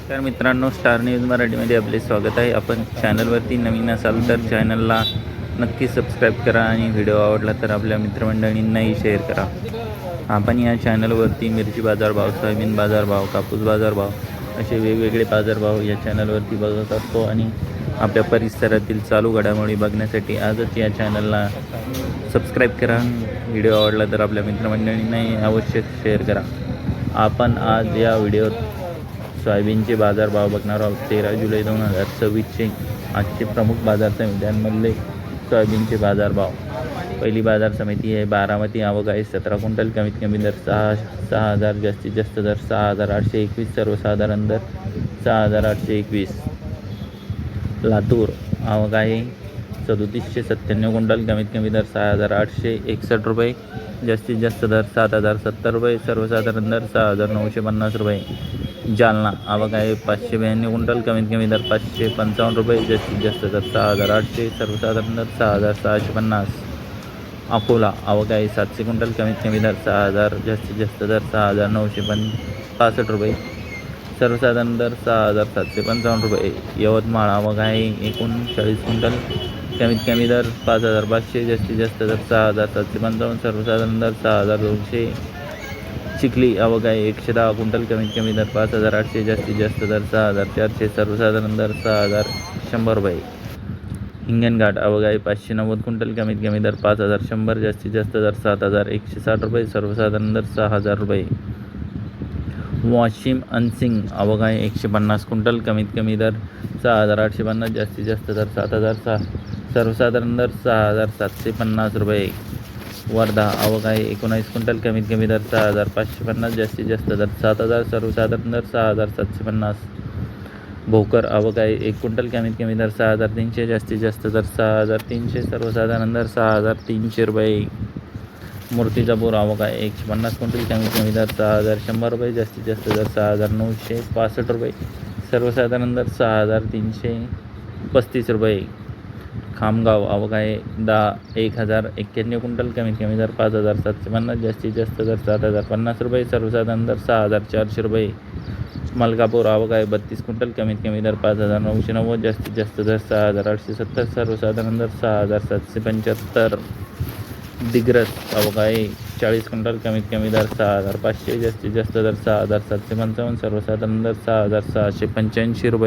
तर मित्रांनो, star news मराठीमध्ये आपले स्वागत आहे. आपण चॅनलवरती नवीन असाल तर चॅनलला नक्की सबस्क्राईब करा आणि व्हिडिओ आवडला तर आपल्या मित्रमंडळींनाही शेअर करा. आपण या चॅनलवरती मिरची बाजारभाव, सोयाबीन बाजारभाव, कापूस बाजारभाव असे वेगवेगळे बाजारभाव या चॅनलवरती बघत असतो आणि आपल्या परिसरातील चालू घडामोडी बघण्यासाठी आजच या चॅनलला सबस्क्राईब करा. व्हिडिओ आवडला तर आपल्या मित्रमंडळींनाही आवश्यक शेअर करा. आपण आज या व्हिडिओत सोयाबीनचे बाजारभाव बघणार आहोत. 13 जुलै 2026चे आजचे प्रमुख बाजार समित्यांमधले सोयाबीनचे बाजारभाव. पहिली बाजार समिती आहे बारामती. आवक आहे 17 क्विंटल. कमीत कमी दर 6,000, जास्तीत जास्त दर 6,821, सर्वसाधारण दर 6,821. लातूर. आवक आहे 3797 क्विंटल. कमीत कमी दर 6,861 रुपये, जास्तीत जास्त दर 7,070 रुपये, सर्वसाधारण दर 6,950 रुपये. जालना. आवक आहे 592 क्विंटल. कमीत कमी दर 555 रुपये, जास्तीत जास्त दर 6,800, सर्वसाधारण दर 6,650. अकोला. आवक आहे 700 क्विंटल. कमीत कमी दर 6,000, जास्तीत जास्त दर 6,965 रुपये, सर्वसाधारण दर 6,755 रुपये. यवतमाळ. आवक आहे 39 क्विंटल. कमीत कमी दर 5,500, जास्तीत जास्त दर 6,755, सर्वसाधारण दर 6,200. चिखली. आवक आहे 110 क्विंटल. कमीत कमी दर 5,800, जास्तीत जास्त दर 6,400, सर्वसाधारण दर 6,100 रुपये. हिंगणघाट. आवक आहे 590 क्विंटल. कमीत कमी दर 5,100, जास्तीत जास्त दर 7,160 रुपये, सर्वसाधारण दर 6,000 रुपये. वाशिम अनसिंग. आवक आहे 150 क्विंटल. कमीत कमी दर 6,850, जास्तीत जास्त दर 7,006, सर्वसाधारण दर 6,750 रुपये. वर्धा. आवक आहे 19 क्विंटल. कमीत कमी दर 6,550, जास्तीत जास्त दर 7,000, सर्वसाधारण दर 6,750. भोकर. आवक आहे 1 क्विंटल. कमीत कमी दर 6,300, जास्तीत जास्त दर 6,300, सर्वसाधारण दर 6,300 रुपये. मूर्तिजापूर. आवक आहे 150 क्विंटल. कमीत कमी दर 6,100 रुपये, जास्तीत जास्त दर 6,965 रुपये, सर्वसाधारण दर 6,335 रुपये. खामगाव. आवक आहे 1,091 क्विंटल. कमीत कमी दर 5,750, जास्तीत जास्त दर 7,050 रुपये, सर्वसाधारण दर 6,400 रुपये. मलकापूर. आवक आहे 32 क्विंटल. कमीत कमी दर 5,990, जास्तीत जास्त दर 6,870, सर्वसाधारण दर 6,775. दिग्रस. आवक आहे 40 क्विंटल. कमीत कमी दर 6,500, जास्तीत जास्त दर 6,755, सर्वसाधारण दर 6,685 रुपये.